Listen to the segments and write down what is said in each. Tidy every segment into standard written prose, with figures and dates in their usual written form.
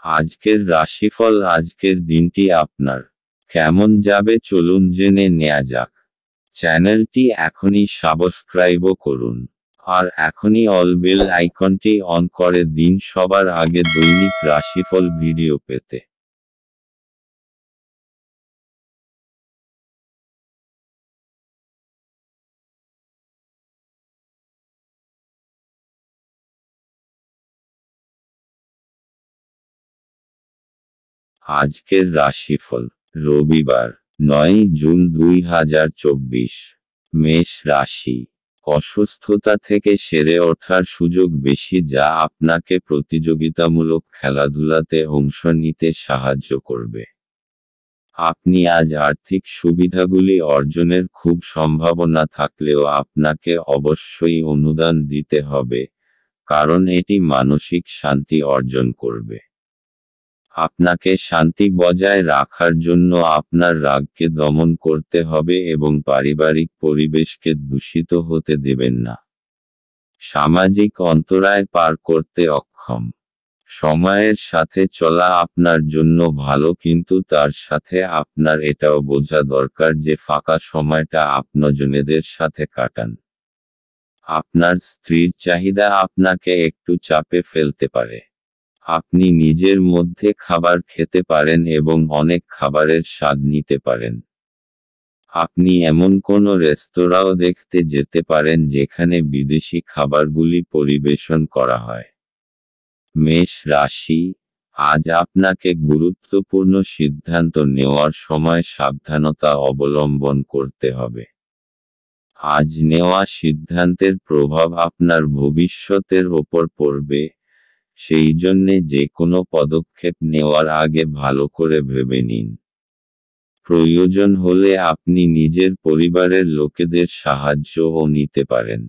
আজকের রাশিফল। আজকের দিনটি আপনার কেমন যাবে চলুন জেনে নেওয়া যাক। চ্যানেলটি এখনই সাবস্ক্রাইবও করুন, আর এখনই অল বেল আইকনটি অন করে দিন সবার আগে দৈনিক রাশিফল ভিডিও পেতে। আজকের রাশিফল রবিবার 9 জুন 2024। মেষ রাশি। অসুস্থতা থেকে সেরে ওঠার সুযোগ বেশি, যা আপনাকে প্রতিযোগিতামূলক খেলাধুলাতে অংশ নিতে সাহায্য করবে। আপনি আজ আর্থিক সুবিধাগুলি অর্জনের খুব সম্ভাবনা থাকলেও আপনাকে অবশ্যই অনুদান দিতে হবে, কারণ এটি মানসিক শান্তি অর্জন করবে। আপনাকে শান্তি বজায় রাখার জন্য আপনার রাগকে দমন করতে হবে এবং পারিবারিক পরিবেশকে দূষিত হতে দেবেন না। সামাজিক অন্তরায় পার করতে অক্ষম। সময়ের সাথে চলা আপনার জন্য ভালো, কিন্তু তার সাথে আপনার এটাও বোঝা দরকার যে ফাঁকা সময়টা আপনজনেদের সাথে কাটান। আপনার স্ত্রীর চাহিদা আপনাকে একটু চাপে ফেলতে পারে। আপনি নিজের মধ্যে খাবার খেতে পারেন এবং অনেক খাবারের স্বাদ নিতে পারেন। আপনি এমন কোনো রেস্তোরাঁও দেখতে যেতে পারেন যেখানে বিদেশি খাবারগুলি পরিবেশন করা হয়। মেষ রাশি। আজ আপনাকে গুরুত্বপূর্ণ সিদ্ধান্ত নেওয়ার সময় সাবধানতা অবলম্বন করতে হবে। আজ নেওয়া সিদ্ধান্তের প্রভাব আপনার ভবিষ্যতের ওপর পড়বে, সেই জন্যে যে কোনো পদক্ষেপ নেওয়ার আগে ভালো করে ভেবে নিন। প্রয়োজন হলে আপনি নিজের পরিবারের লোকেদের সাহায্যও নিতে পারেন।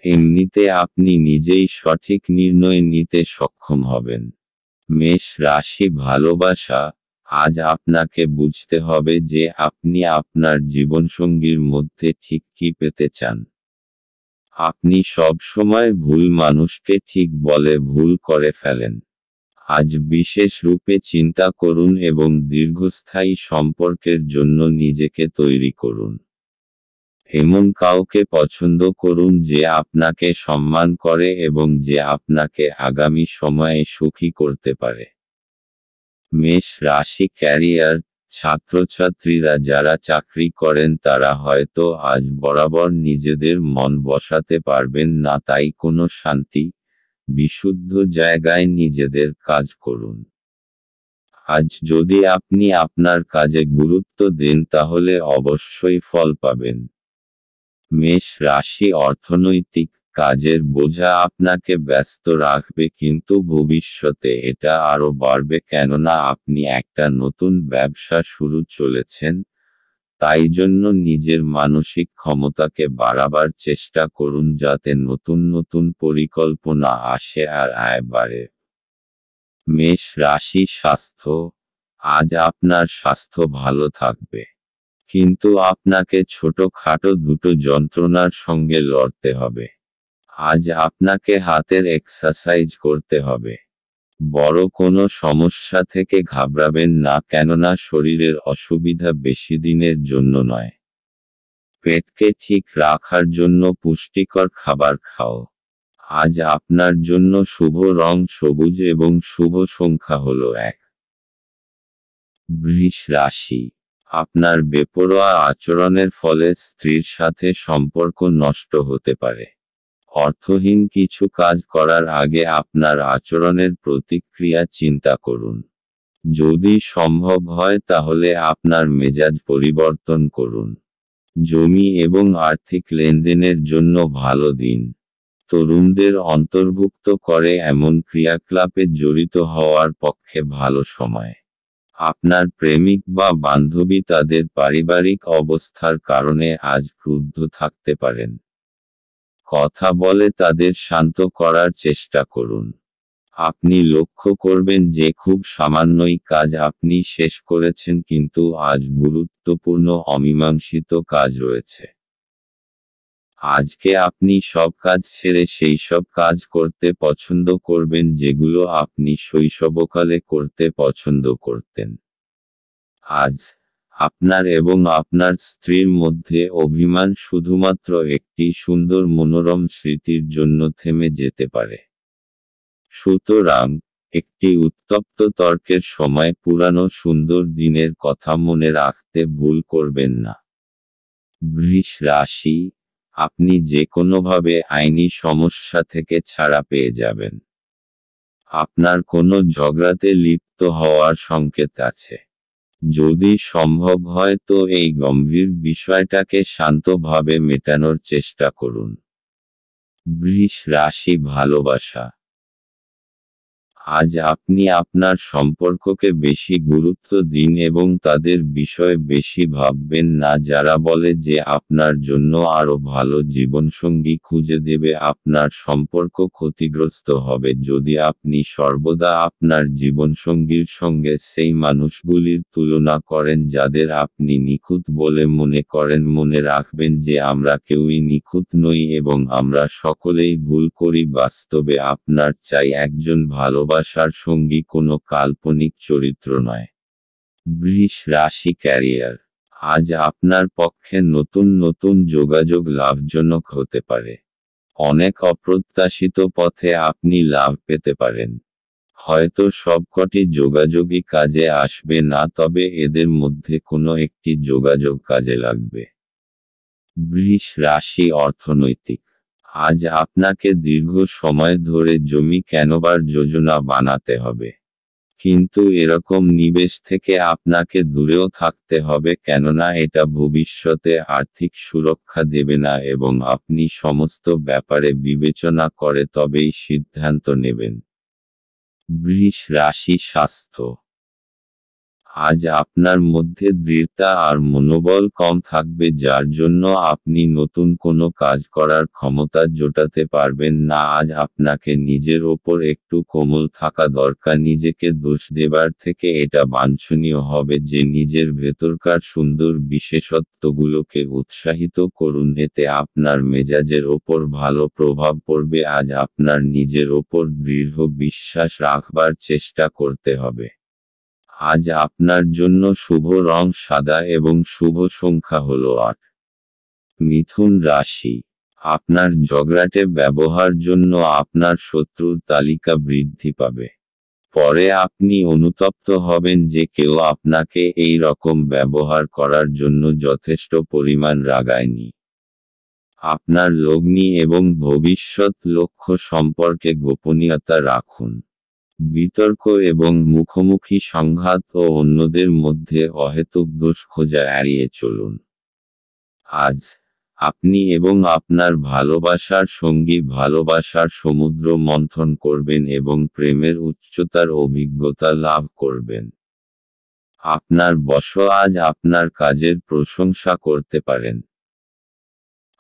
এমনিতে আপনি নিজেই সঠিক নির্ণয় নিতে সক্ষম হবেন। মেষ রাশি। ভালোবাসা। আজ আপনাকে বুঝতে হবে যে আপনি আপনার জীবনসঙ্গীর মধ্যে ঠিক কী পেতে চান। আপনি সব সময় ভুল মানুষকে ঠিক বলে ভুল করে ফেলেন। আজ বিশেষ রূপে চিন্তা করুন এবং দীর্ঘস্থায়ী সম্পর্কের জন্য নিজেকে তৈরি করুন। এমন কাউকে পছন্দ করুন যে আপনাকে সম্মান করে এবং যে আপনাকে আগামী সময়ে সুখী করতে পারে। মেষ রাশি। ক্যারিয়ার। ছাত্রছাত্রীরা যারা চাকরি করেন তারা হয়তো আজ বরাবর নিজেদের মন বসাতে পারবেন না, তাই কোনো শান্তি, বিশুদ্ধ জায়গায় নিজেদের কাজ করুন। আজ যদি আপনি আপনার কাজে গুরুত্ব দেন তাহলে অবশ্যই ফল পাবেন। মেষ রাশি। অর্থনৈতিক। কাজের বোঝা আপনাকে ব্যস্ত রাখবে, কিন্তু ভবিষ্যতে এটা আরও বাড়বে কেননা আপনি একটা নতুন ব্যবসা শুরু চলেছেন। তাই জন্য নিজের মানসিক ক্ষমতাকে বাড়াবার চেষ্টা করুন যাতে নতুন নতুন পরিকল্পনা আসে আর আয় বাড়ে। মেষ রাশি। স্বাস্থ্য। আজ আপনার স্বাস্থ্য ভালো থাকবে, কিন্তু আপনাকে ছোটখাটো দুটো যন্ত্রণার সঙ্গে লড়তে হবে। আজ আপনাকে হাতের এক্সারসাইজ করতে হবে। বড় কোনো সমস্যা থেকে ঘাবড়াবেন না, কেননা শরীরের অসুবিধা বেশি দিনের জন্য নয়। পেটকে ঠিক রাখার জন্য পুষ্টিকর খাবার খাও। আজ আপনার জন্য শুভ রং সবুজ এবং শুভ সংখ্যা হলো 1। বৃষ রাশি। আপনার বেপরোয়া আচরণের ফলে স্ত্রীর সাথে সম্পর্ক নষ্ট হতে পারে। অর্থহীন কিছু কাজ করার আগে আপনার আচরণের প্রতিক্রিয়া চিন্তা করুন। যদি সম্ভব হয় তাহলে আপনার মেজাজ পরিবর্তন করুন। জমি এবং আর্থিক লেনদেনের জন্য ভালো দিন। তরুণদের অন্তর্ভুক্ত করে এমন ক্রিয়াকলাপে জড়িত হওয়ার পক্ষে ভালো সময়। আপনার প্রেমিক বা বান্ধবী তাদের পারিবারিক অবস্থার কারণে আজ ক্রুদ্ধ থাকতে পারেন। কথা বলে তাদের শান্ত করার চেষ্টা করুন। আপনি লক্ষ্য করবেন যে খুব সামান্যই কাজ আপনি শেষ করেছেন, কিন্তু আজ গুরুত্বপূর্ণ অমীমাংসিত কাজ রয়েছে। আজকে আপনি সব কাজ ছেড়ে সেই সব কাজ করতে পছন্দ করবেন যেগুলো আপনি শৈশবকালে করতে পছন্দ করতেন। আজ আপনার এবং আপনার স্ত্রীর মধ্যে অভিমান শুধুমাত্র একটি সুন্দর মনোরম স্মৃতির জন্য থেমে যেতে পারে। সুতরাং, একটি উত্তপ্ত তর্কের সময় পুরানো সুন্দর দিনের কথা মনে রাখতে ভুল করবেন না। বৃষ রাশি, আপনি যে কোনোভাবে আইনি সমস্যা থেকে ছাড়া পেয়ে যাবেন। আপনার কোনো ঝগড়াতে লিপ্ত হওয়ার সংকেত আছে। যদি সম্ভব হয় তো এই গম্ভীর বিষয়টাকে শান্তভাবে মেটানোর চেষ্টা করুন। বৃষ রাশি ভালোবাসা, আজ আপনি আপনার সম্পর্ককে বেশি গুরুত্ব দিন এবং তাদের বিষয়ে বেশি ভাববেন না যারা বলে যে আপনার জন্য আরও ভালো জীবনসঙ্গী খুঁজে দেবে। আপনার সম্পর্ক ক্ষতিগ্রস্ত হবে যদি আপনি সর্বদা আপনার জীবনসঙ্গীর সঙ্গে সেই মানুষগুলির তুলনা করেন যাদের আপনি নিখুঁত বলে মনে করেন। মনে রাখবেন যে আমরা কেউই নিখুঁত নই এবং আমরা সকলেই ভুল করি। বাস্তবে আপনার চাই একজন ভালোবাসার সঙ্গী, কোনো কাল্পনিক চরিত্র নয়। বৃষ রাশি ক্যারিয়ার, আজ আপনার পক্ষে নতুন নতুন যোগাযোগ লাভজনক হতে পারে। অনেক অপ্রত্যাশিত পথে আপনি লাভ পেতে পারেন। হয়তো সবকটি যোগাযোগই কাজে আসবে না, তবে এদের মধ্যে কোনো একটি যোগাযোগ কাজে লাগবে। বৃষ রাশি অর্থনৈতিক, আজ আপনাকে দীর্ঘ সময় ধরে জমি কেনবার যোজনা বানাতে হবে। কিন্তু এরকম নিবেশ থেকে আপনাকে দূরেও থাকতে হবে, কেননা এটা ভবিষ্যতে আর্থিক সুরক্ষা দেবে না এবং আপনি সমস্ত ব্যাপারে বিবেচনা করে তবেই সিদ্ধান্ত নেবেন। বৃষ রাশি স্বাস্থ্য, আজ আপনার মধ্যে দৃঢ়তা আর মনোবল কম থাকবে যার জন্য আপনি নতুন কোনো কাজ করার ক্ষমতা জোটাতে পারবেন না। আজ আপনাকে নিজের ওপর একটু কোমল থাকা দরকার। নিজেকে দোষ দেবার থেকে এটা বাঞ্ছনীয় হবে যে নিজের ভেতরকার সুন্দর বিশেষত্বগুলোকে উৎসাহিত করুন, এতে আপনার মেজাজের ওপর ভালো প্রভাব পড়বে। আজ আপনার নিজের ওপর দৃঢ় বিশ্বাস রাখবার চেষ্টা করতে হবে। আজ আপনার জন্য শুভ রং সাদা এবং শুভ সংখ্যা হলো 8। মিথুন রাশি, আপনার ঝগড়াটে ব্যবহার জন্য আপনার শত্রুর তালিকা বৃদ্ধি পাবে। পরে আপনি অনুতপ্ত হবেন যে কেউ আপনাকে এই রকম ব্যবহার করার জন্য যথেষ্ট পরিমাণ রাগায়নি। আপনার লগ্নি এবং ভবিষ্যৎ লক্ষ্য সম্পর্কে গোপনীয়তা রাখুন। বিতর্ক এবং মুখোমুখি সংঘাত ও অন্যদের মধ্যে অহেতুক দোষ খোঁজা এড়িয়ে চলুন। আজ আপনি এবং আপনার ভালোবাসার সঙ্গী ভালোবাসার সমুদ্র মন্থন করবেন এবং প্রেমের উচ্চতার অভিজ্ঞতা লাভ করবেন। আপনার বস আজ আপনার কাজের প্রশংসা করতে পারেন।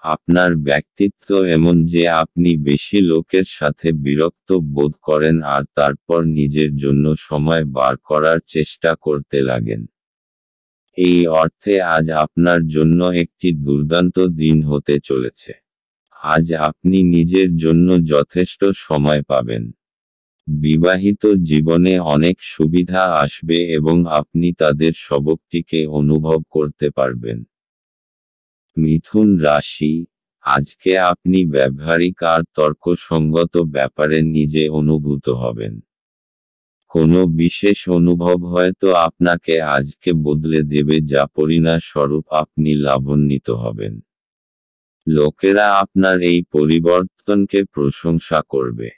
আপনার ব্যক্তিত্ব এমন যে আপনি বেশি লোকের সাথে বিরক্ত বোধ করেন আর তারপর নিজের জন্য সময় বার করার চেষ্টা করতে লাগেন। এই অর্থে আজ আপনার জন্য একটি দুর্দান্ত দিন হতে চলেছে। আজ আপনি নিজের জন্য যথেষ্ট সময় পাবেন। বিবাহিত জীবনে অনেক সুবিধা আসবে এবং আপনি তাদের সবকটিকে অনুভব করতে পারবেন। মিথুন রাশি, আজকে আপনি ব্যবহারিক আর তর্কসঙ্গত ব্যাপারে নিজে অনুভূত হবেন। কোনো বিশেষ অনুভব হয়তো আপনাকে আজকে বদলে দেবে, যা পরিণামস্বরূপ আপনি লাভান্বিত হবেন। লোকেরা আপনার এই পরিবর্তনকে প্রশংসা করবে।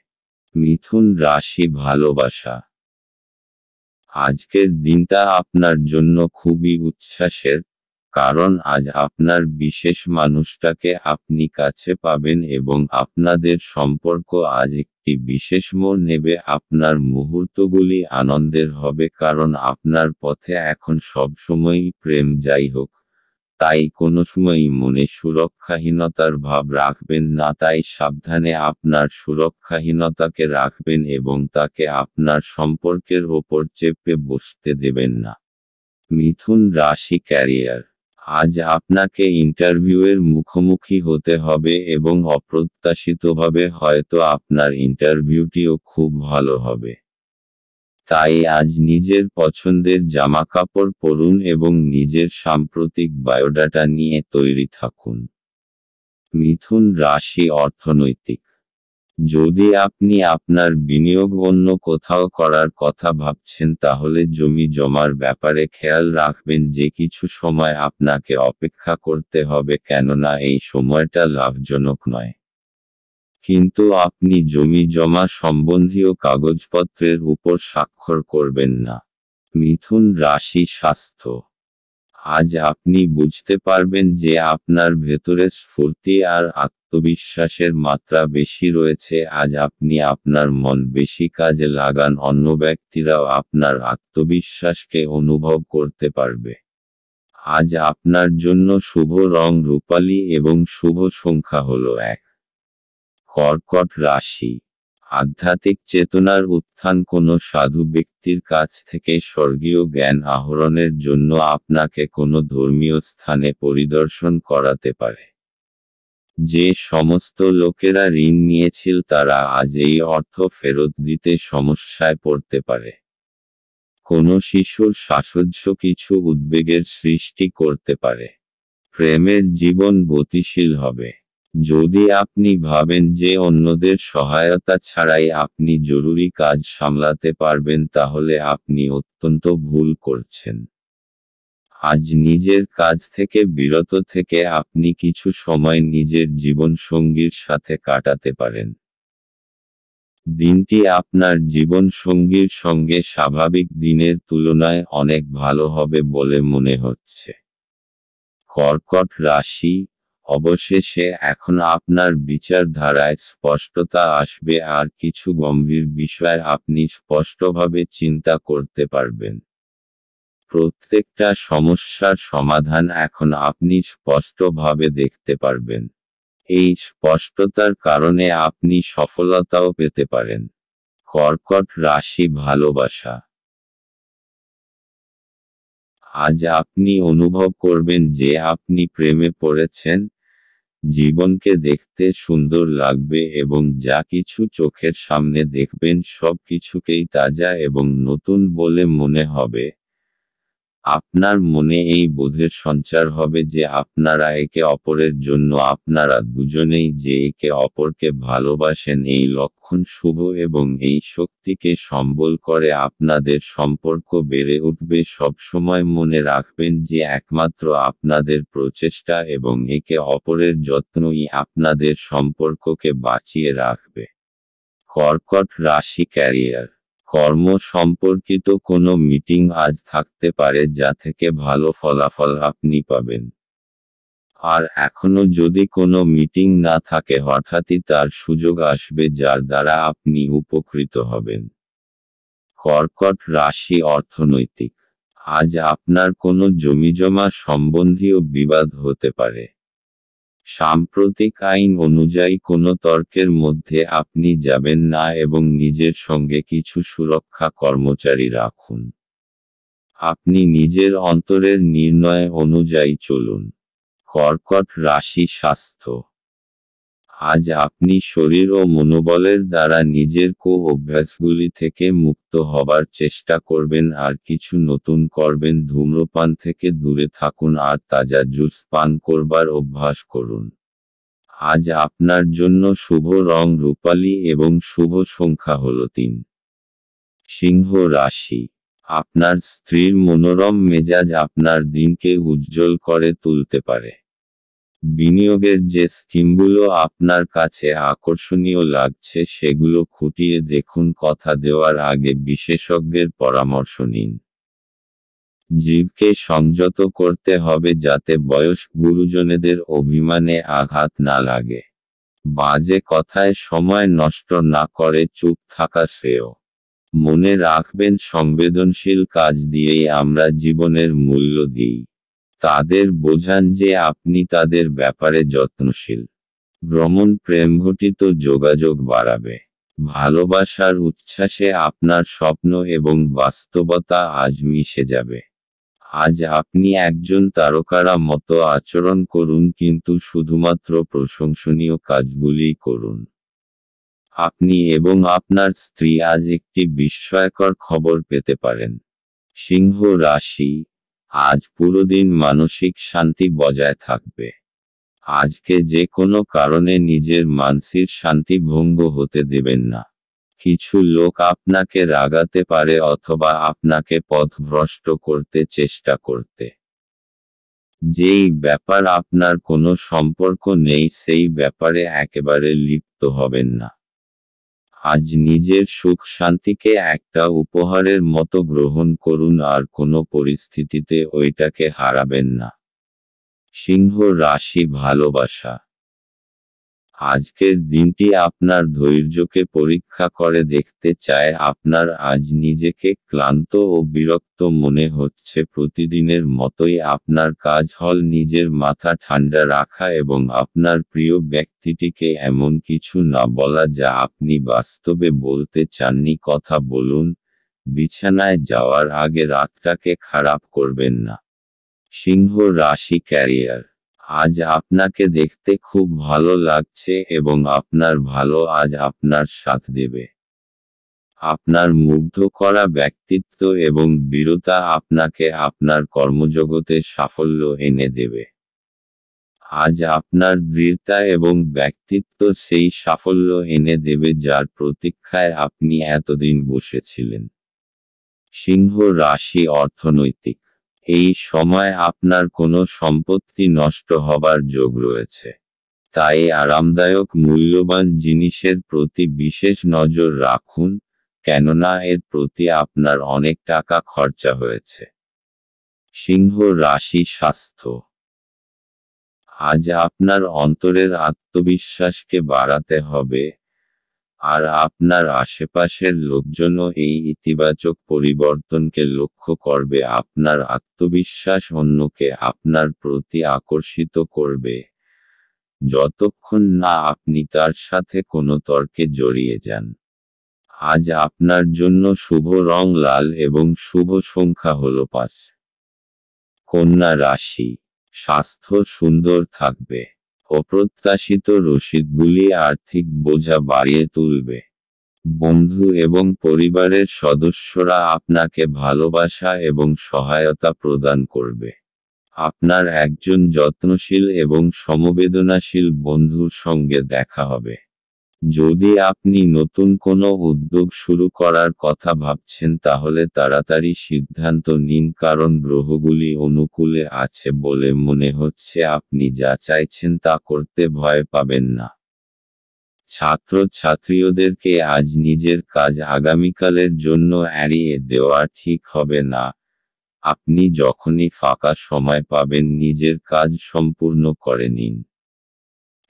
মিথুন রাশি ভালোবাসা, আজকের দিনটা আপনার জন্য খুবই উচ্ছ্বাসের, কারণ আজ আপনার বিশেষ মানুষটাকে আপনি কাছে পাবেন এবং আপনাদের সম্পর্ক আজ একটি বিশেষ মোড় নেবে। আপনার মুহূর্তগুলি আনন্দের হবে কারণ আপনার পথে এখন সবসময়ই প্রেম। যাই হোক, তাই কোনো সময়ই মনে সুরক্ষাহীনতার ভাব রাখবেন না। তাই সাবধানে আপনার সুরক্ষাহীনতাকে রাখবেন এবং তাকে আপনার সম্পর্কের ওপর চেপে বসতে দেবেন না। মিথুন রাশি ক্যারিয়ার, আজ আপনাকে ইন্টারভিউয়ের মুখোমুখি হতে হবে এবং অপ্রত্যাশিতভাবে হয়তো আপনার ইন্টারভিউটিও খুব ভালো হবে। তাই আজ নিজের পছন্দের জামাকাপড় পরুন এবং নিজের সাম্প্রতিক বায়োডাটা নিয়ে তৈরি থাকুন। মিথুন রাশি অর্থনৈতিক। যদি আপনি আপনার বিনিয়োগ অন্য কোথাও করার কথা ভাবছেন তাহলে জমি জমার ব্যাপারে খেয়াল রাখবেন যে কিছু সময় আপনাকে অপেক্ষা করতে হবে, কেননা এই সময়টা লাভজনক নয়। কিন্তু আপনি জমি জমা সম্বন্ধীয় কাগজপত্রের উপর স্বাক্ষর করবেন না। মিথুন রাশি স্বাস্থ্য। আজ আপনি বুঝতে পারবেন যে আপনার ভেতরে স্ফূর্তি আর আত্মবিশ্বাসের মাত্রা বেশি রয়েছে। আজ আপনি আপনার মন বেশি কাজে লাগান, অন্য ব্যক্তিরাও আপনার আত্মবিশ্বাসকে অনুভব করতে পারবে। আজ আপনার জন্য শুভ রং রূপালী এবং শুভ সংখ্যা হলো 1। কর্কট রাশি। আধ্যাত্মিক চেতনার উত্থান কোনো সাধু ব্যক্তির কাছ থেকে স্বর্গীয় জ্ঞান আহরণের জন্য আপনাকে কোনো ধর্মীয় স্থানে পরিদর্শন করাতে পারে। যে সমস্ত লোকেরা ঋণ নিয়েছিল তারা আজ এই অর্থ ফেরত দিতে সমস্যায় পড়তে পারে। কোনো শিশুর সাহচর্য কিছু উদ্বেগের সৃষ্টি করতে পারে। প্রেমের জীবন গতিশীল হবে। যদি আপনি ভাবেন যে অন্যদের সহায়তা ছাড়াই আপনি জরুরি কাজ সামলাতে পারবেন তাহলে আপনি অত্যন্ত ভুল করছেন। আজ নিজের কাজ থেকে বিরত থেকে আপনি কিছু সময় নিজের জীবনসঙ্গীর সাথে কাটাতে পারেন। দিনটি আপনার জীবনসঙ্গীর সঙ্গে স্বাভাবিক দিনের তুলনায় অনেক ভালো হবে বলে মনে হচ্ছে। কর্কট রাশি। অবশেষে এখন আপনার বিচারধারায় স্পষ্টতা আসবে আর কিছু গম্ভীর বিষয় আপনি স্পষ্টভাবে চিন্তা করতে পারবেন। প্রত্যেকটা সমস্যার সমাধান এখন আপনি স্পষ্টভাবে দেখতে পারবেন। এই স্পষ্টতার কারণে আপনি সফলতাও পেতে পারেন। কর্কট রাশি ভালোবাসা। আজ আপনি অনুভব করবেন যে আপনি প্রেমে পড়েছেন। জীবনকে দেখতে সুন্দর লাগবে এবং যা কিছু চোখের সামনে দেখবেন সব কিছুকেই তাজা এবং নতুন বলে মনে হবে। আপনার মনে এই বোধের সঞ্চার হবে যে আপনারা একে অপরের জন্য আপনারা দুজনেই যে একে অপরকে ভালোবাসেন। এই লক্ষণ শুভ এবং এই শক্তিকে সম্বল করে আপনাদের সম্পর্ক বেড়ে উঠবে। সবসময় মনে রাখবেন যে একমাত্র আপনাদের প্রচেষ্টা এবং একে অপরের যত্নই আপনাদের সম্পর্ককে বাঁচিয়ে রাখবে। কর্কট রাশি ক্যারিয়ার। কর্ম সম্পর্কিত কোনো মিটিং আজ থাকতে পারে যা থেকে ভালো ফলাফল আপনি পাবেন। আর এখনো যদি কোনো মিটিং না থাকে হঠাৎই তার সুযোগ আসবে যার দ্বারা আপনি উপকৃত হবেন। কর্কট রাশি অর্থনৈতিক। আজ আপনার কোনো জমিজমা সম্বন্ধীয় বিবাদ হতে পারে। সাম্প্রতিক আইন অনুযায়ী কোনো তর্কের মধ্যে আপনি যাবেন না এবং নিজের সঙ্গে কিছু সুরক্ষা কর্মচারী রাখুন। আপনি নিজের অন্তরের নির্ণয় অনুযায়ী চলুন। কর্কট রাশি স্বাস্থ্য। আজ আপনি শরীর ও মনোবলের দ্বারা নিজের অভ্যাসগুলি থেকে মুক্ত হবার চেষ্টা করবেন আর কিছু নতুন করবেন। ধূম্রপান থেকে দূরে থাকুন আর তাজা জুস পান করবার অভ্যাস করুন। আজ আপনার জন্য শুভ রং রূপালী এবং শুভ সংখ্যা হলো 3। সিংহ রাশি। আপনার স্ত্রীর মনোরম মেজাজ আপনার দিনকে উজ্জ্বল করে তুলতে পারে। বিনিয়োগের যে স্কিমগুলো আপনার কাছে আকর্ষণীয় লাগছে সেগুলো খুঁটিয়ে দেখুন। কথা দেওয়ার আগে বিশেষজ্ঞের পরামর্শ নিন। জীবকে সংযত করতে হবে যাতে বয়স্ক গুরুজনেদের অভিমানে আঘাত না লাগে। বাজে কথায় সময় নষ্ট না করে চুপ থাকা শ্রেয়। মনে রাখবেন সংবেদনশীল কাজ দিয়েই আমরা জীবনের মূল্য দিই। তাদের বোঝান যে আপনি তাদের ব্যাপারে যত্নশীল। ভ্রমণ প্রেমঘটিত যোগাযোগ বাড়াবে। ভালোবাসার উচ্ছ্বাসে আপনার স্বপ্ন এবং বাস্তবতা আজ মিশে যাবে। আজ আপনি একজন তারকারা মতো আচরণ করুন, কিন্তু শুধুমাত্র প্রশংসনীয় কাজগুলিই করুন। আপনি এবং আপনার স্ত্রী আজ একটি বিস্ময়কর খবর পেতে পারেন। সিংহ রাশি, আজ পুরো দিন মানসিক শান্তি বজায় থাকবে। আজকে যে কোনো কারণে নিজের মানসিক শান্তি ভঙ্গ হতে দেবেন না। কিছু লোক আপনাকে রাগাতে পারে অথবা আপনাকে পথভ্রষ্ট করতে চেষ্টা করতে। যেই ব্যাপার আপনার কোনো সম্পর্ক নেই সেই ব্যাপারে একেবারে লিপ্ত হবেন না। আজ নিজের সুখ শান্তিকে একটা উপহারের মতো গ্রহণ করুন আর কোনো পরিস্থিতিতে ওইটাকে হারাবেন না। সিংহ রাশি, ভালোবাসা। আজকের দিনটি আপনার ধৈর্যকে পরীক্ষা করে দেখতে চায়। আপনার আজ নিজেকে ক্লান্ত ও বিরক্ত মনে হচ্ছে। প্রতিদিনের মতোই আপনার কাজ হল নিজের মাথা ঠান্ডা রাখা এবং আপনার প্রিয় ব্যক্তিটিকে এমন কিছু না বলা যা আপনি বাস্তবে বলতে চাননি। কথা বলুন, বিছানায় যাওয়ার আগে রাতটাকে খারাপ করবেন না। সিংহ রাশি, ক্যারিয়ার। আজ আপনাকে দেখতে খুব ভালো লাগছে এবং আপনার ভালো আজ আপনার সাথ দেবে। আপনার মুগ্ধ করা ব্যক্তিত্ব এবং বীরতা আপনাকে আপনার কর্মজগতে সাফল্য এনে দেবে। আজ আপনার দৃঢ়তা এবং ব্যক্তিত্ব সেই সাফল্য এনে দেবে যার প্রতীক্ষায় আপনি এতদিন বসেছিলেন। সিংহ রাশি, অর্থনৈতিক। এই সময় আপনার কোনো সম্পত্তি নষ্ট হবার যোগ রয়েছে। তাই আরামদায়ক মূল্যবান জিনিসের প্রতি বিশেষ নজর রাখুন, কেননা এর প্রতি আপনার অনেক টাকা খরচা হয়েছে। সিংহ রাশি, স্বাস্থ্য। আজ আপনার অন্তরের আত্মবিশ্বাসকে বাড়াতে হবে, আর আপনার আশেপাশের লোকজনও এই ইতিবাচক পরিবর্তনকে লক্ষ্য করবে। আপনার আত্মবিশ্বাস অন্যকে আপনার প্রতি আকর্ষিত করবে, যতক্ষণ না আপনি তার সাথে কোনো তর্কে জড়িয়ে যান। আজ আপনার জন্য শুভ রং লাল এবং শুভ সংখ্যা হল 5। কন্যা রাশি, স্বাস্থ্য সুন্দর থাকবে। অপ্রত্যাশিত রসিদগুলি আর্থিক বোঝা বাড়িয়ে তুলবে। বন্ধু এবং পরিবারের সদস্যরা আপনাকে ভালোবাসা এবং সহায়তা প্রদান করবে। আপনার একজন যত্নশীল এবং সমবেদনাশীল বন্ধুর সঙ্গে দেখা হবে। যদি আপনি নতুন কোনো উদ্যোগ শুরু করার কথা ভাবছেন তাহলে তাড়াতাড়ি সিদ্ধান্ত নিন, কারণ গ্রহগুলি অনুকূলে আছে বলে মনে হচ্ছে। আপনি যা চাইছেন তা করতে ভয় পাবেন না। ছাত্রছাত্রীদেরকে আজ নিজের কাজ আগামীকালের জন্য এড়িয়ে দেওয়া ঠিক হবে না। আপনি যখনই ফাঁকা সময় পাবেন নিজের কাজ সম্পূর্ণ করে নিন।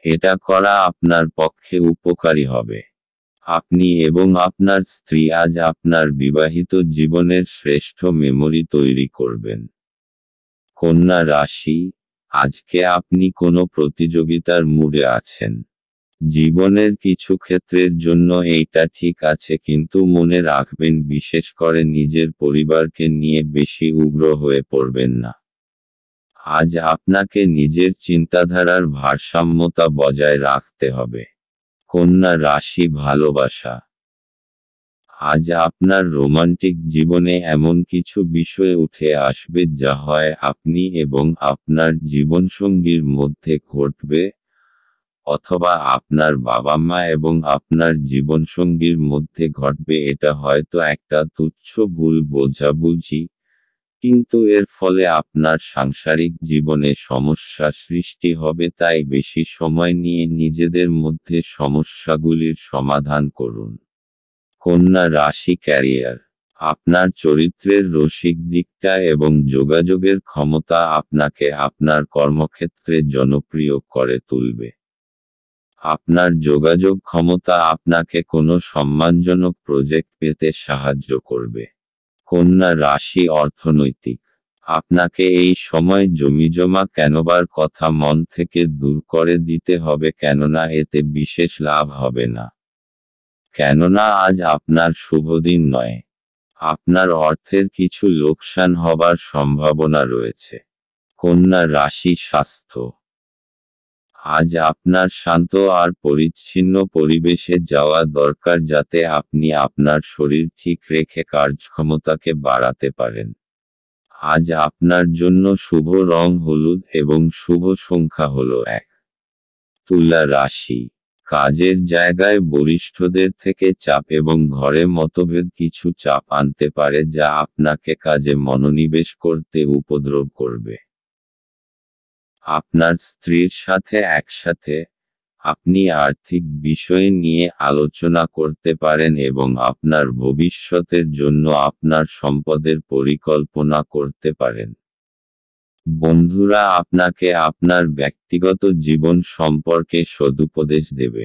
এটা করা আপনার পক্ষে উপকারী হবে। আপনি এবং আপনার স্ত্রী আজ আপনার বিবাহিত জীবনের শ্রেষ্ঠ মেমরি তৈরি করবেন। কন্যা রাশি, আজকে আপনি কোনো প্রতিযোগিতার মুডে আছেন। জীবনের কিছু ক্ষেত্রের জন্য এইটা ঠিক আছে, কিন্তু মনে রাখবেন বিশেষ করে নিজের পরিবারকে নিয়ে বেশি উগ্র হয়ে পড়বেন না। আজ আপনাকে নিজের চিন্তাধারার ভারসাম্যতা বজায় রাখতে হবে। কন্যা রাশি, ভালোবাসা। আজ আপনার রোমান্টিক জীবনে এমন কিছু বিষয় উঠে আসবে যা হয় আপনি এবং আপনার জীবনসঙ্গীর মধ্যে ঘটবে, অথবা আপনার বাবা মা এবং আপনার জীবনসঙ্গীর মধ্যে ঘটবে। এটা হয়তো একটা তুচ্ছ ভুল বোঝাবুঝি, কিন্তু এর ফলে আপনার সাংসারিক জীবনে সমস্যা সৃষ্টি হবে। তাই বেশি সময় নিয়ে নিজেদের মধ্যে সমস্যাগুলির সমাধান করুন। কন্যা রাশি, ক্যারিয়ার। আপনার চরিত্রের রসিক দিকটা এবং যোগাযোগের ক্ষমতা আপনাকে আপনার কর্মক্ষেত্রে জনপ্রিয় করে তুলবে। আপনার যোগাযোগ ক্ষমতা আপনাকে কোনো সম্মানজনক প্রজেক্ট পেতে সাহায্য করবে। কন্যা রাশি, অর্থনৈতিক। আপনাকে এই সময় জমিজমা কেনবার কথা মন থেকে দূর করে দিতে হবে, কেননা এতে বিশেষ লাভ হবে না। কেননা আজ আপনার শুভ দিন নয়। আপনার অর্থের কিছু লোকসান হবার সম্ভাবনা রয়েছে। কন্যা রাশি স্বাস্থ্য। আজ আপনার শান্ত আর পরিচ্ছন্ন পরিবেশে যাওয়া দরকার যাতে আপনি আপনার শরীর ঠিক রেখে কার্যক্ষমতাকে বাড়াতে পারেন। আজ আপনার জন্য শুভ রং হলুদ এবং শুভ সংখ্যা হলো 1। তুলা রাশি। কাজের জায়গায় বরিষ্ঠদের থেকে চাপ এবং ঘরে মতভেদ কিছু চাপ আনতে পারে যা আপনাকে কাজে মনোনিবেশ করতে উপদ্রব করবে। আপনার স্ত্রীর সাথে একসাথে আপনি আর্থিক বিষয় নিয়ে আলোচনা করতে পারেন এবং আপনার ভবিষ্যতের জন্য আপনার সম্পদের পরিকল্পনা করতে পারেন। বন্ধুরা আপনাকে আপনার ব্যক্তিগত জীবন সম্পর্কে সদুপদেশ দেবে।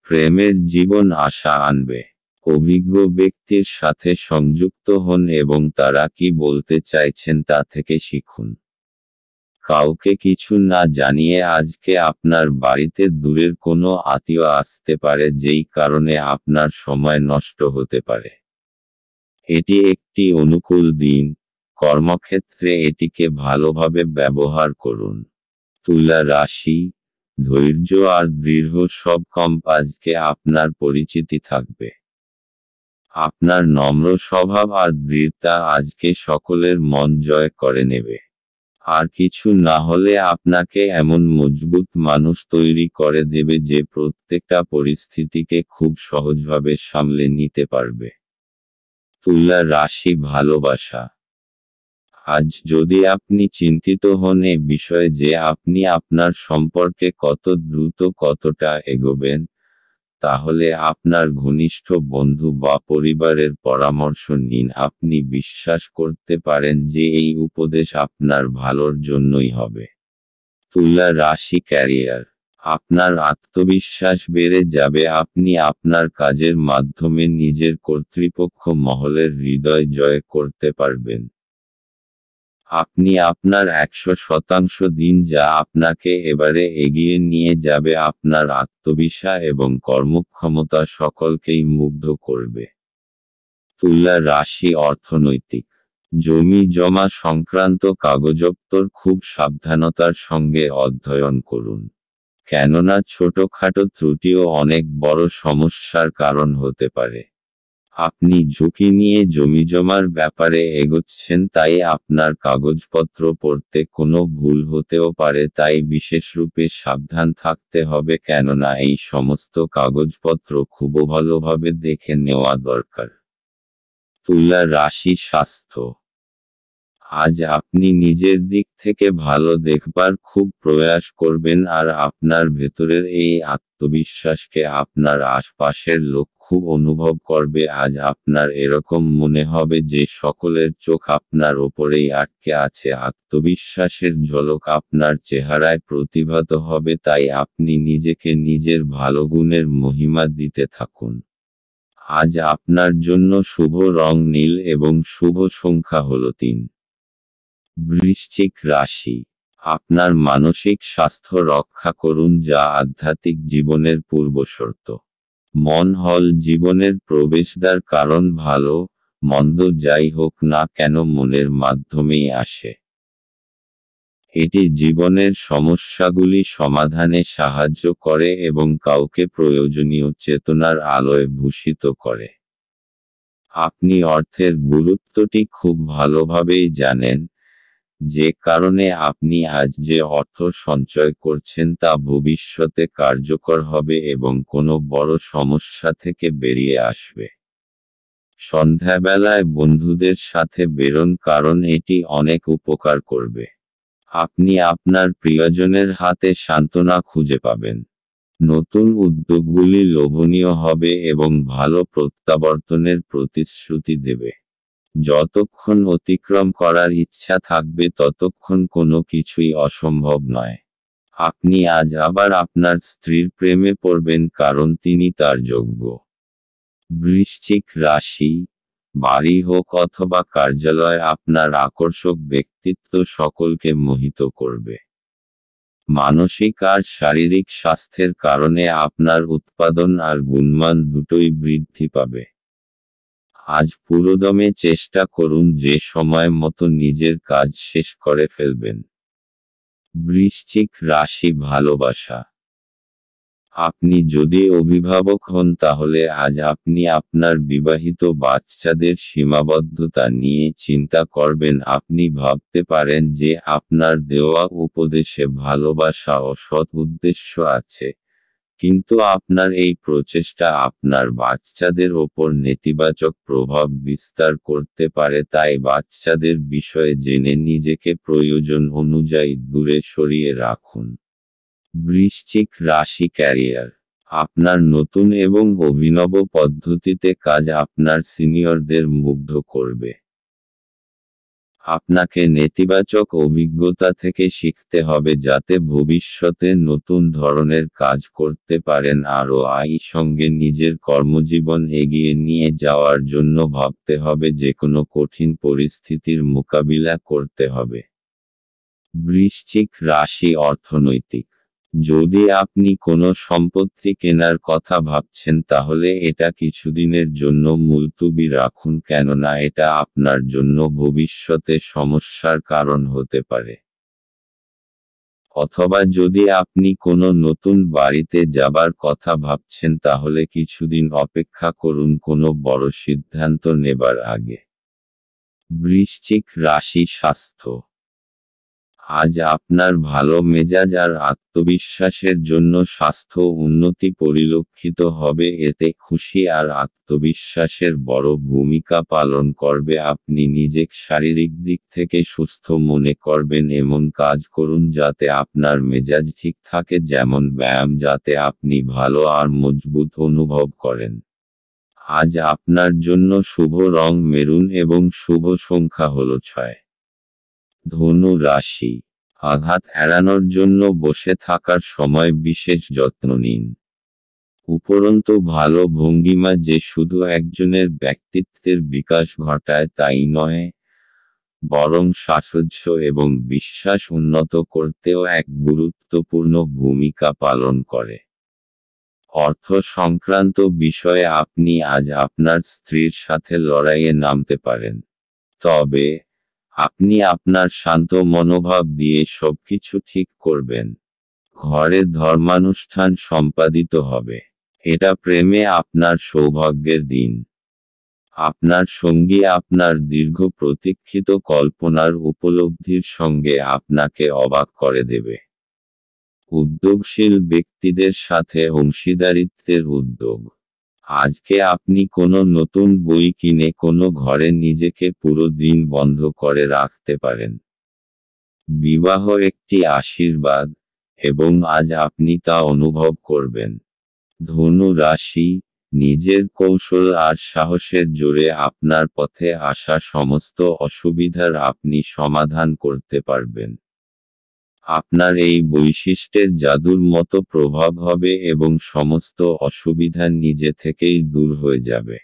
প্রেমের জীবন আশা আনবে। অভিজ্ঞ ব্যক্তির সাথে সংযুক্ত হন এবং তারা কি বলতে চাইছেন তা থেকে শিখুন। কাউকে কিছু না জানিয়ে আজকে আপনার বাড়িতে দূরের কোনো আত্মীয় আসতে পারে যেই কারণে আপনার সময় নষ্ট হতে পারে। এটি একটি অনুকূল দিন, কর্মক্ষেত্রে এটিকে ভালোভাবে ব্যবহার করুন। তুলা রাশি। ধৈর্য আর দৃঢ় সব আজকে আপনার পরিচিতি থাকবে। আপনার নম্র স্বভাব আর দৃঢ়তা আজকে সকলের মন জয় করে নেবে। আর কিছু না হলে আপনাকে এমন মজবুত মানুষ তৈরি করে দেবে যে প্রত্যেকটা পরিস্থিতিকে খুব সহজভাবে সামলে নিতে পারবে। তুলা রাশি ভালোবাসা। আজ যদি আপনি চিন্তিত হন এ বিষয়ে যে আপনি আপনার সম্পর্কে কত দ্রুত কতটা এগোবেন, তাহলে আপনার ঘনিষ্ঠ বন্ধু বা পরিবারের পরামর্শ নিন। আপনি বিশ্বাস করতে পারেন যে এই উপদেশ আপনার ভালোর জন্যই হবে। তুলা রাশি ক্যারিয়ার। আপনার আত্মবিশ্বাস বেড়ে যাবে। আপনি আপনার কাজের মাধ্যমে নিজের কর্তৃপক্ষ মহলের হৃদয় জয় করতে পারবেন। আপনি আপনার 100% দিন যা আপনাকে এবারে এগিয়ে নিয়ে যাবে। আপনার আত্মবিশ্বাস এবং কর্মক্ষমতা সকলকেই মুগ্ধ করবে। তুলা রাশি অর্থনৈতিক। জমি জমা সংক্রান্ত কাগজপত্র খুব সাবধানতার সঙ্গে অধ্যয়ন করুন। কেননা ছোটখাটো ত্রুটিও অনেক বড় সমস্যার কারণ হতে পারে। আপনি ঝুঁকি নিয়ে জমিজমার ব্যাপারে এগোচ্ছেন তাই আপনার কাগজপত্র পড়তে কোনো ভুল হতেও পারে, তাই বিশেষরূপে সাবধান থাকতে হবে কেননা এই সমস্ত কাগজপত্র খুব ভালোভাবে দেখে নেওয়া দরকার। তুলা রাশি স্বাস্থ্য। আজ আপনি নিজের দিক থেকে ভালো দেখবার খুব প্রয়াস করবেন আর আপনার ভেতরের এই আত্মবিশ্বাসকে আপনার আশপাশের লোক খুব অনুভব করবে। আজ আপনার এরকম মনে হবে যে সকলের চোখ আপনার ওপরেই আটকে আছে। আত্মবিশ্বাসের ঝলক আপনার চেহারায় প্রতিভাত হবে, তাই আপনি নিজেকে নিজের ভালো গুণের মহিমা দিতে থাকুন। আজ আপনার জন্য শুভ রং নীল এবং শুভ সংখ্যা হলো 3। বৃশ্চিক রাশি। আপনার মানসিক স্বাস্থ্য রক্ষা করুন যা আধ্যাত্মিক জীবনের পূর্বশর্ত। মন হল জীবনের প্রবেশদ্বার, কারণ ভালো মন্দ যাই হোক না কেন মনের মাধ্যমেই আসে। এটি জীবনের সমস্যাগুলি সমাধানে সাহায্য করে এবং কাউকে প্রয়োজনীয় চেতনার আলোয় ভূষিত করে। আপনি অর্থের গুরুত্বটি খুব ভালোভাবেই জানেন, যে কারণে আপনি আজ যে অর্থ সঞ্চয় করছেন তা ভবিষ্যতে কার্যকর হবে এবং কোনো বড় সমস্যা থেকে বেরিয়ে আসবে। সন্ধ্যাবেলায় বন্ধুদের সাথে বেরোন কারণ এটি অনেক উপকার করবে। আপনি আপনার প্রিয়জনের হাতে সান্ত্বনা খুঁজে পাবেন। নতুন উদ্যোগগুলি লোভনীয় হবে এবং ভালো প্রত্যাবর্তনের প্রতিশ্রুতি দেবে। যতক্ষণ অতিক্রম করার ইচ্ছা থাকবে ততক্ষণ কোনো কিছুই অসম্ভব নয়। আপনি আজ আবার আপনার স্ত্রীর প্রেমে পড়বেন কারণ তিনি তার যোগ্য। বৃশ্চিক রাশি। বাড়ি হোক অথবা কার্যালয়, আপনার আকর্ষক ব্যক্তিত্ব সকলকে মোহিত করবে। মানসিক আর শারীরিক স্বাস্থ্যের কারণে আপনার উৎপাদন আর গুণমান দুটোই বৃদ্ধি পাবে। আজ পুরোদমে চেষ্টা করুন যে সময় মতো নিজের কাজ শেষ করে ফেলবেন। বৃশ্চিক রাশি ভালোবাসা। আপনি যদি অভিভাবক হন তাহলে আজ আপনি আপনার বিবাহিত বাচ্চাদের সীমাবদ্ধতা নিয়ে চিন্তা করবেন। আপনি ভাবতে পারেন যে আপনার দেওয়া উপদেশে ভালোবাসা ও সৎ উদ্দেশ্য আছে, কিন্তু আপনার এই প্রচেষ্টা আপনার বাচ্চাদের ওপর নেতিবাচক প্রভাব বিস্তার করতে পারে। তাই বাচ্চাদের বিষয়ে জেনে নিজেকে প্রয়োজন অনুযায়ী দূরে সরিয়ে রাখুন। বৃশ্চিক রাশি ক্যারিয়ার। আপনার নতুন এবং অভিনব পদ্ধতিতে কাজ আপনার সিনিয়রদের মুগ্ধ করবে। আপনাকে নেতিবাচক অভিজ্ঞতা থেকে শিখতে হবে যাতে ভবিষ্যতে নতুন ধরনের কাজ করতে পারেন। আরও সঙ্গে নিজের কর্মজীবন এগিয়ে নিয়ে যাওয়ার জন্য ভাবতে হবে, যে কোনো কঠিন পরিস্থিতির মোকাবিলা করতে হবে। বৃশ্চিক রাশি অর্থনৈতিক। যদি আপনি কোনো সম্পত্তি কেনার কথা ভাবছেন তাহলে এটা কিছুদিনের জন্য মুলতুবি রাখুন, কেননা এটা আপনার জন্য ভবিষ্যতে সমস্যার কারণ হতে পারে। অথবা যদি আপনি কোনো নতুন বাড়িতে যাবার কথা ভাবছেন তাহলে কিছুদিন অপেক্ষা করুন কোনো বড় সিদ্ধান্ত নেবার আগে। বৃশ্চিক রাশি স্বাস্থ্য। আজ আপনার ভালো মেজাজ আর আত্মবিশ্বাসের জন্য স্বাস্থ্য উন্নতি পরিলক্ষিত হবে। এতে খুশি আর আত্মবিশ্বাসের বড় ভূমিকা পালন করবে। আপনি নিজেকে শারীরিক দিক থেকে সুস্থ মনে করবেন। এমন কাজ করুন যাতে আপনার মেজাজ ঠিক থাকে, যেমন ব্যায়াম, যাতে আপনি ভালো আর মজবুত অনুভব করেন। আজ আপনার জন্য শুভ রং মেরুন এবং শুভ সংখ্যা হলো 6। ধনু রাশি। আঘাত এড়ানোর জন্য বসে থাকার সময় বিশেষ যত্ন নিন। উপরন্তু ভালো ভঙ্গিমা যে শুধু একজনের ব্যক্তিত্বের বিকাশ ঘটায় তাই নয়, বরং সাহস এবং বিশ্বাস উন্নত করতেও এক গুরুত্বপূর্ণ ভূমিকা পালন করে। অর্থ সংক্রান্ত বিষয়ে আপনি আজ আপনার স্ত্রীর সাথে লড়াইয়ে নামতে পারেন, তবে আপনি আপনার শান্ত মনোভাব দিয়ে সবকিছু ঠিক করবেন। ঘরে ধর্মানুষ্ঠান সম্পাদিত হবে। এটা প্রেমে আপনার সৌভাগ্যের দিন। আপনার সঙ্গী আপনার দীর্ঘ প্রতীক্ষিত কল্পনার উপলব্ধির সঙ্গে আপনাকে অবাক করে দেবে। উদ্যোগশীল ব্যক্তিদের সাথে অংশীদারিত্বের উদ্যোগ। আজকে আপনি কোনো নতুন বই কিনে কোনো ঘরে নিজেকে পুরো দিন বন্ধ করে রাখতে পারেন। বিবাহ একটি আশীর্বাদ, এবং আজ আপনি তা অনুভব করবেন। ধনু রাশি। নিজের কৌশল আর সাহসের জোরে আপনার পথে আসা সমস্ত অসুবিধার আপনি সমাধান করতে পারবেন। আপনার এই বৈশিষ্ট্যের জাদুর মতো প্রভাব হবে এবং সমস্ত অসুবিধা নিজে থেকেই দূর হয়ে যাবে।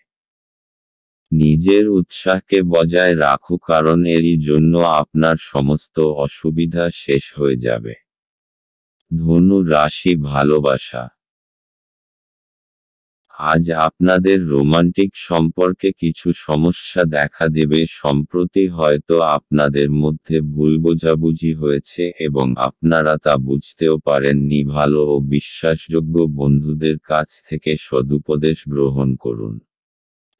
নিজের উৎসাহকে বজায় রাখুন, কারণ এরই জন্য আপনার সমস্ত অসুবিধা শেষ হয়ে যাবে। ধনু রাশি ভালোবাসা। আজ আপনাদের রোমান্টিক সম্পর্কে কিছু সমস্যা দেখা দেবে। সম্প্রতি হয়তো আপনাদের মধ্যে ভুল বোঝাবুঝি হয়েছে এবং আপনারা তা বুঝতেও পারেননি। ভালো ও বিশ্বাসযোগ্য বন্ধুদের কাছ থেকে সদুপদেশ গ্রহণ করুন।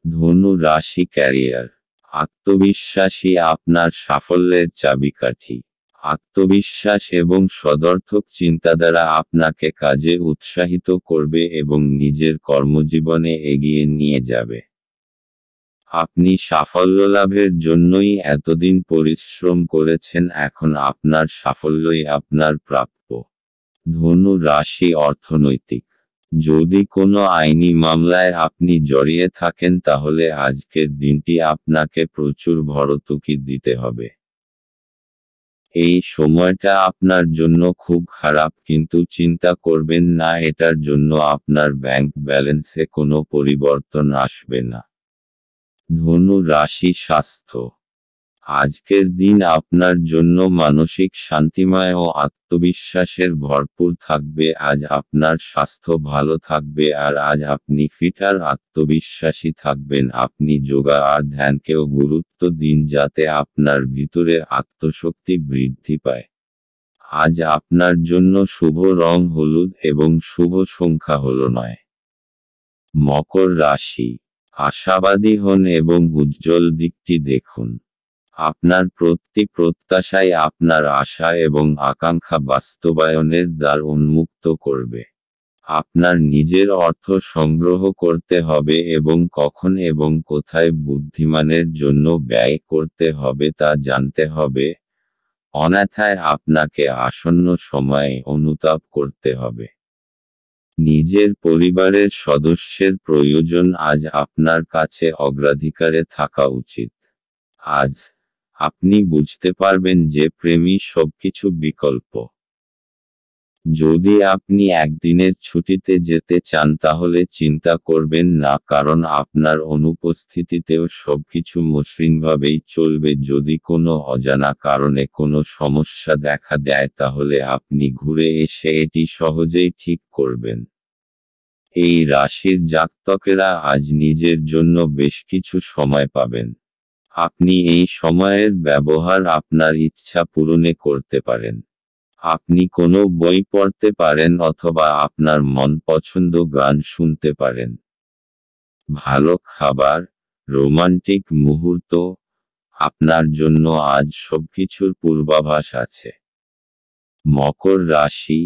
ধনু রাশি ক্যারিয়ার। আত্মবিশ্বাসী আপনার সাফল্যের চাবিকাঠি। আত্মবিশ্বাস এবং সদর্থক চিন্তাধারা আপনাকে কাজে উৎসাহিত করবে এবং নিজের কর্মজীবনে এগিয়ে নিয়ে যাবে। আপনি সাফল্য লাভের জন্যই এতদিন পরিশ্রম করেছেন, এখন আপনার সাফল্যই আপনার প্রাপ্য। ধনু রাশি অর্থনৈতিক। যদি কোনো আইনি মামলায় আপনি জড়িয়ে থাকেন তাহলে আজকের দিনটি আপনাকে প্রচুর ভর্তুকি দিতে হবে। এই সময়টা আপনার জন্য খুব খারাপ, কিন্তু চিন্তা করবেন না, এটার জন্য আপনার ব্যাংক ব্যালেন্সে কোনো পরিবর্তন আসবে না। ধনু রাশি স্বাস্থ্য। আজকের দিন আপনার জন্য মানসিক শান্তিময় ও আত্মবিশ্বাসের ভরপুর থাকবে। আজ আপনার স্বাস্থ্য ভালো থাকবে আর আজ আপনি ফিট আর আত্মবিশ্বাসী থাকবেন। আপনি যোগা আর ধ্যানকেও গুরুত্ব দিন যাতে আপনার ভিতরে আত্মশক্তি বৃদ্ধি পায়। আজ আপনার জন্য শুভ রং হলুদ এবং শুভ সংখ্যা হল 9। মকর রাশি, আশাবাদী হন এবং উজ্জ্বল দিকটি দেখুন। আপনার প্রতি প্রত্যাশাই আপনার আশা এবং আকাঙ্ক্ষা বাস্তবায়নের দ্বার উন্মুক্ত করবে। আপনার নিজের অর্থ সংগ্রহ করতে হবে এবং কখন এবং কোথায় বুদ্ধিমানের জন্য ব্যয় করতে হবে তা জানতে হবে, অন্যথায় আপনাকে আসন্ন সময়ে অনুতাপ করতে হবে। নিজের পরিবারের সদস্যের প্রয়োজন আজ আপনার কাছে অগ্রাধিকারে থাকা উচিত। আজ আপনি বুঝতে পারবেন যে প্রেমই সবকিছু বিকল্প। যদি আপনি একদিনের ছুটিতে যেতে চান তাহলে চিন্তা করবেন না, কারণ আপনার অনুপস্থিতিতেও সবকিছু মসৃণভাবেই চলবে। যদি কোনো অজানা কারণে কোনো সমস্যা দেখা দেয় তাহলে আপনি ঘুরে এসে এটি সহজেই ঠিক করবেন। এই রাশির জাতকেরা আজ নিজের জন্য বেশ কিছু সময় পাবেন। আপনি এই সময়ের ব্যবহার আপনার ইচ্ছা পূরণে করতে পারেন। আপনি কোনো বই পড়তে পারেন অথবা আপনার মন পছন্দ গান শুনতে পারেন। ভালো খাবার, রোমান্টিক মুহূর্ত, আপনার জন্য আজ সবকিছুর পূর্বাভাস আছে। মকর রাশি,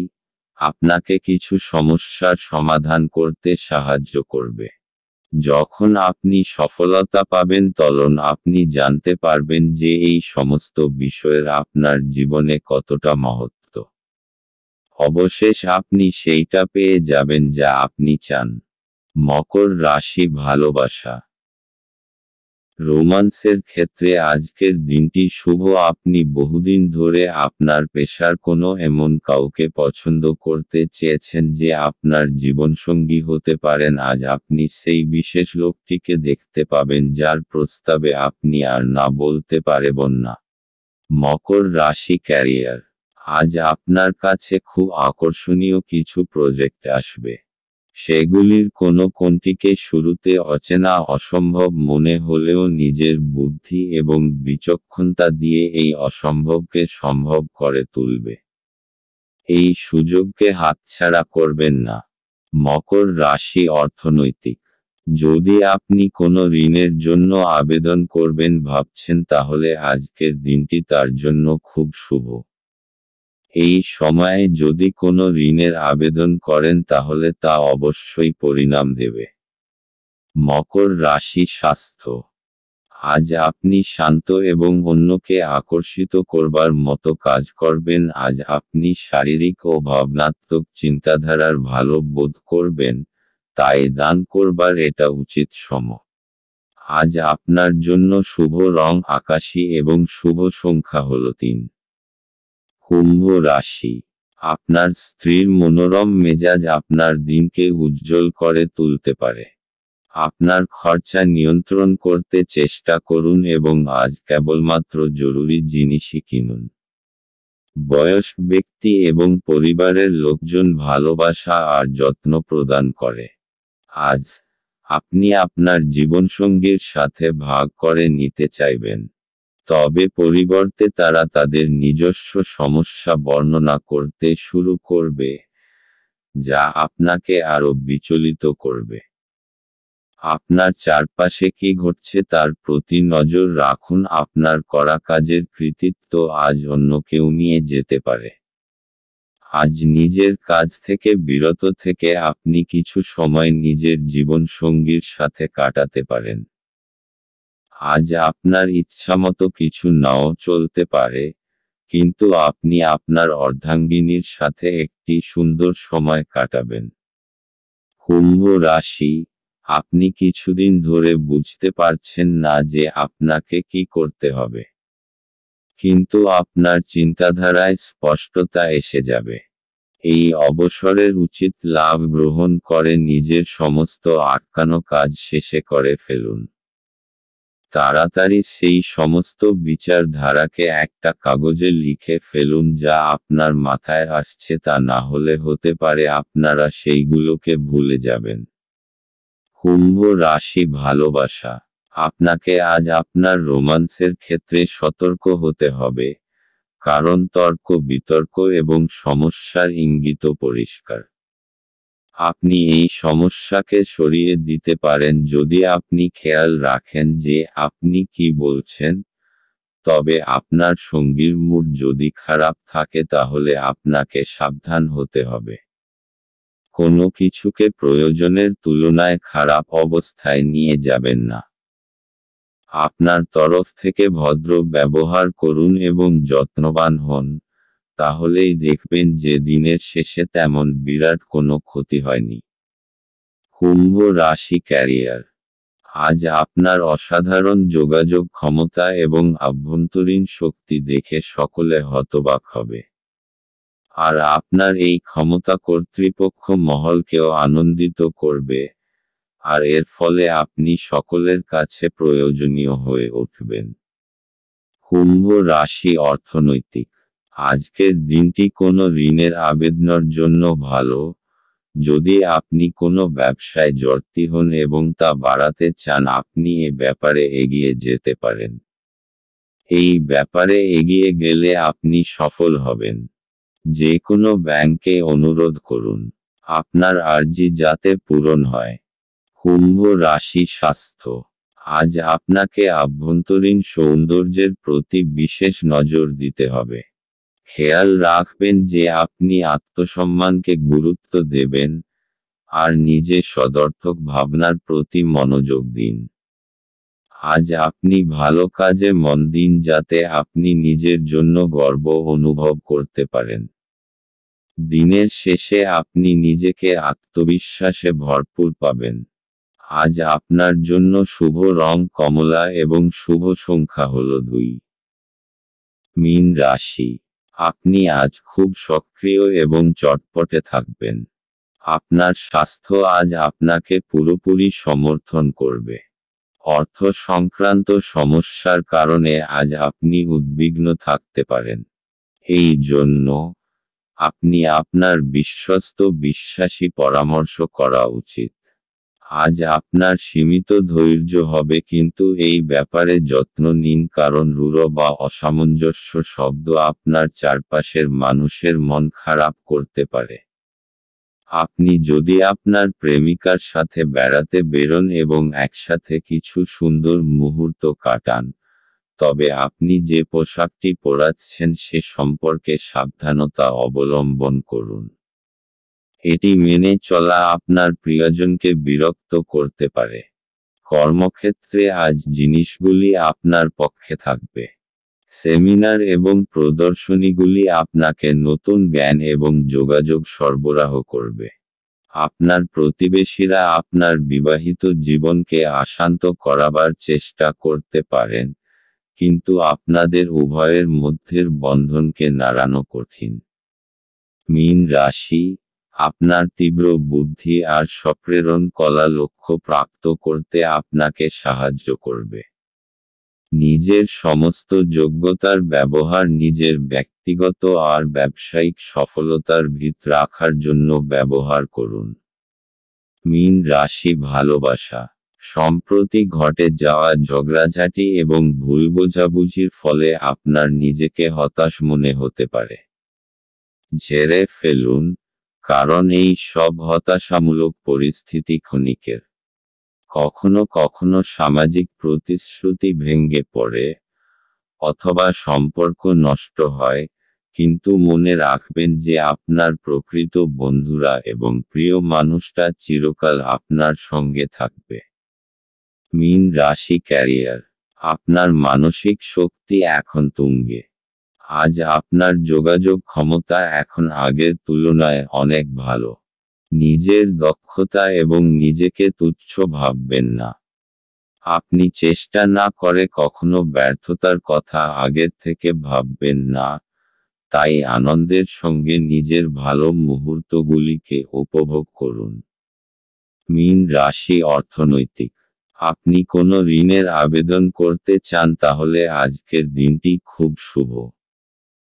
আপনাকে কিছু সমস্যার সমাধান করতে সাহায্য করবে। যখন আপনি সফলতা পাবেন তখন আপনি জানতে পারবেন যে এই সমস্ত বিষয়ের আপনার জীবনে কতটা মহত্ব। অবশেষ আপনি সেইটা পেয়ে যাবেন যা আপনি চান। মকর রাশি, ভালোবাসা, রোমান্সের ক্ষেত্রে আজকের দিনটি শুভ। আপনি বহুদিন ধরে আপনার পেশার কোনো এমন কাউকে পছন্দ করতে চেয়েছেন যে আপনার জীবনসঙ্গী হতে পারেন। আজ আপনি সেই বিশেষ লোকটিকে দেখতে পাবেন যার প্রস্তাবে আপনি আর না বলতে পারবেন না। মকর রাশি, ক্যারিয়ার, আজ আপনার কাছে খুব আকর্ষণীয় কিছু প্রজেক্ট আসবে। সেগুলির কোনটিকে শুরুতে অচেনা অসম্ভব মনে হলেও নিজের বুদ্ধি এবং বিচক্ষণতা দিয়ে এই অসম্ভবকে সম্ভব করে তুলবে। এই সুযোগকে হাতছাড়া করবেন না। মকর রাশি, অর্থনৈতিক, যদি আপনি কোনো ঋণের জন্য আবেদন করবেন ভাবছেন তাহলে আজকের দিনটি তার জন্য খুব শুভ। এই সময়ে যদি কোনো ঋণের আবেদন করেন তাহলে তা অবশ্যই পরিণাম দেবে। মকর রাশি, স্বাস্থ্য, আজ আপনি শান্ত এবং অন্যকে আকর্ষিত করবার মতো কাজ করবেন। আজ আপনি শারীরিক ও ভাবনাত্মক চিন্তাধারার ভালো বোধ করবেন, তাই দান করবার এটা উচিত সময়। আজ আপনার জন্য শুভ রং আকাশী এবং শুভ সংখ্যা হল 3। কুম্ভ রাশি, আপনার স্ত্রীর মনোরম মেজাজ আপনার দিনকে উজ্জ্বল করে তুলতে পারে। আপনার খরচা নিয়ন্ত্রণ করতে চেষ্টা করুন এবং আজ কেবলমাত্র জরুরি জিনিসই কিনুন। বয়স্ক ব্যক্তি এবং পরিবারের লোকজন ভালোবাসা আর যত্ন প্রদান করে। আজ আপনি আপনার জীবনসঙ্গীর সাথে ভাগ করে নিতে চাইবেন, তবে পরিবর্তে তারা তাদের নিজস্ব সমস্যা বর্ণনা করতে শুরু করবে, যা আপনাকে আরও বিচলিত করবে। আপনার চারপাশে কি ঘটছে তার প্রতি নজর রাখুন। আপনার করা কাজের কৃতিত্ব আজ অন্য কেউ নিয়ে যেতে পারে। আজ নিজের কাজ থেকে বিরত থেকে আপনি কিছু সময় নিজের জীবনসঙ্গীর সাথে কাটাতে পারেন। আজ আপনার ইচ্ছামতো কিছু নাও চলতে পারে, কিন্তু আপনি আপনার অর্ধাঙ্গিনীর সাথে একটি সুন্দর সময় কাটাবেন। কুম্ভ রাশি, আপনি কিছুদিন ধরে বুঝতে পারছেন না যে আপনাকে কি করতে হবে, কিন্তু আপনার চিন্তাধারায় স্পষ্টতা এসে যাবে। এই অবসরের উচিত লাভ গ্রহণ করে নিজের সমস্ত আটকানো কাজ শেষে করে ফেলুন। তাড়াতাড়ি সেই সমস্ত বিচারধারাকে একটা কাগজে লিখে ফেলুন যা আপনার মাথায় আসছে, তা না হলে হতে পারে আপনারা সেইগুলোকে ভুলে যাবেন। কুম্ভ রাশি ভালোবাসা। আপনাকে আজ আপনার রোমান্সের ক্ষেত্রে সতর্ক হতে হবে, কারণ তর্ক বিতর্ক এবং সমস্যার ইঙ্গিত পরিষ্কার। আপনি এই সমস্যাকে সরিয়ে দিতে পারেন যদি আপনি খেয়াল রাখেন যে আপনি কি বলছেন, তবে আপনার সঙ্গীর মুড যদি খারাপ থাকে তাহলে আপনাকে সাবধান হতে হবে। কোনো কিছুকে প্রয়োজনের তুলনায় খারাপ অবস্থায় নিয়ে যাবেন না। আপনার তরফ থেকে ভদ্র ব্যবহার করুন এবং যত্নবান হন, তাহলেই দেখবেন যে দিনের শেষে তেমন বিরাট কোনো ক্ষতি হয়নি। কুম্ভ রাশি ক্যারিয়ার। আজ আপনার অসাধারণ যোগাযোগ ক্ষমতা এবং আভ্যন্তরীণ শক্তি দেখে সকলে হতবাক হবে। আর আপনার এই ক্ষমতা কর্তৃপক্ষ মহলকেও আনন্দিত করবে, আর এর ফলে আপনি সকলের কাছে প্রয়োজনীয় হয়ে উঠবেন। কুম্ভ রাশি অর্থনৈতিক। আজকের দিনটি কোনো ঋণের আবেদনের জন্য ভালো, যদি আপনি কোনো ব্যবসায় জড়িত হন এবং তা বাড়াতে চান আপনি এ ব্যাপারে এগিয়ে যেতে পারেন। এই ব্যাপারে এগিয়ে গেলে আপনি সফল হবেন। যে কোনো ব্যাংকে অনুরোধ করুন, আপনার আর্জি যাতে পূরণ হয়। কুম্ভ রাশি স্বাস্থ্য। আজ আপনাকে আভ্যন্তরীণ সৌন্দর্যের প্রতি বিশেষ নজর দিতে হবে। খেয়াল রাখবেন যে আপনি আত্মসম্মানকে গুরুত্ব দেবেন, আর নিজে সদর্থক ভাবনার প্রতি মনোযোগ দিন। আজ আপনি ভালো কাজে মন দিন যাতে আপনি নিজের জন্য গর্ব অনুভব করতে পারেন। দিনের শেষে আপনি নিজেকে আত্মবিশ্বাসে ভরপুর পাবেন। আজ আপনার জন্য শুভ রং কমলা এবং শুভ সংখ্যা হল 2। মীন রাশি। আপনি আজ খুব সক্রিয় এবং চটপটে থাকবেন। আপনার স্বাস্থ্য আজ আপনাকে পুরোপুরি সমর্থন করবে। অর্থ সংক্রান্ত সমস্যার কারণে আজ আপনি উদ্বিগ্ন থাকতে পারেন। এই জন্য আপনি আপনার বিশ্বস্ত বিশ্বাসী পরামর্শ করা উচিত। আজ আপনার সীমিত ধৈর্য হবে, কিন্তু এই ব্যাপারে যত্ন নিন কারণ রূঢ় বা অসামঞ্জস্য শব্দ আপনার চারপাশের মানুষের মন খারাপ করতে পারে। আপনি যদি আপনার প্রেমিকার সাথে বেড়াতে বেরোন এবং একসাথে কিছু সুন্দর মুহূর্ত কাটান, তবে আপনি যে পোশাকটি পরাচ্ছেন সে সম্পর্কে সাবধানতা অবলম্বন করুন। এটি মেনে চলা আপনার প্রিয়জনকে বিরক্ত করতে পারে। কর্মক্ষেত্রে আজ জিনিসগুলি আপনার পক্ষে থাকবে। সেমিনার এবং প্রদর্শনীগুলি আপনাকে নতুন জ্ঞান এবং যোগাযোগ সরবরাহ করবে। আপনার প্রতিবেশীরা আপনার বিবাহিত জীবনকে অশান্ত করাবার চেষ্টা করতে পারেন, কিন্তু আপনাদের উভয়ের মধ্যের বন্ধনকে নাড়ানো কঠিন। মীন রাশি। আপনার তীব্র বুদ্ধি আর সপ্রেরণ কলা লক্ষ্য প্রাপ্ত করতে আপনাকে সাহায্য করবে। নিজের সমস্ত যোগ্যতার ব্যবহার নিজের ব্যক্তিগত আর ব্যবসায়িক সফলতার ভিত রাখার জন্য ব্যবহার করুন। মীন রাশি ভালোবাসা। সম্প্রতি ঘটে যাওয়া ঝগড়াঝাটি এবং ভুল বোঝাবুঝির ফলে আপনার নিজেকে হতাশ মনে হতে পারে। ঝেড়ে ফেলুন, কারণ এই সব হতাশামূলক পরিস্থিতি ক্ষণিকের। কখনো কখনো সামাজিক প্রতিশ্রুতি ভেঙে পড়ে, অথবা সম্পর্ক নষ্ট হয়, কিন্তু মনে রাখবেন যে আপনার প্রকৃত বন্ধুরা এবং প্রিয় মানুষটা চিরকাল আপনার সঙ্গে থাকবে। মীন রাশি ক্যারিয়ার। আপনার মানসিক শক্তি এখন তুঙ্গে। আজ আপনার যোগাযোগ ক্ষমতা এখন আগের তুলনায় অনেক ভালো। নিজের দক্ষতা এবং নিজেকে তুচ্ছ ভাববেন না। আপনি চেষ্টা না করে কখনো ব্যর্থতার কথা আগের থেকে ভাববেন না, তাই আনন্দের সঙ্গে নিজের ভালো মুহূর্তগুলিকে উপভোগ করুন। মীন রাশি অর্থনৈতিক। আপনি কোনো ঋণের আবেদন করতে চান তাহলে আজকের দিনটি খুব শুভ।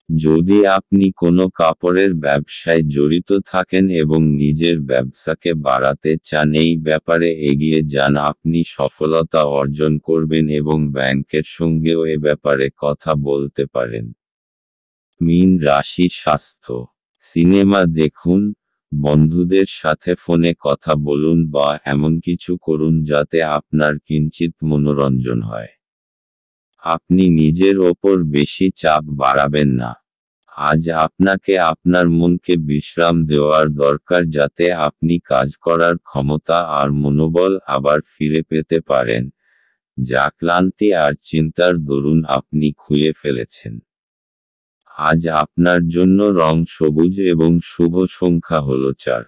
যদি আপনি কোনো কাপড়ের ব্যবসায় জড়িত থাকেন এবং নিজের ব্যবসাকে বাড়াতে চান এই ব্যাপারে এগিয়ে যান, আপনি সফলতা অর্জন করবেন এবং ব্যাংকের সঙ্গেও এ ব্যাপারে কথা বলতে পারেন। মীন রাশি স্বাস্থ্য। সিনেমা দেখুন, বন্ধুদের সাথে ফোনে কথা বলুন বা এমন কিছু করুন যাতে আপনার কিঞ্চিৎ মনোরঞ্জন হয়। আপনি নিজের ওপর বেশি চাপ বাড়াবেন না। আজ আপনাকে আপনার মনকে বিশ্রাম দেওয়ার দরকার যাতে আপনি কাজ করার ক্ষমতা আর মনোবল আবার ফিরে পেতে পারেন, যা ক্লান্তি আর চিন্তার দরুন আপনি খুইয়ে ফেলেছেন। আজ আপনার জন্য রং সবুজ এবং শুভ সংখ্যা হল 4।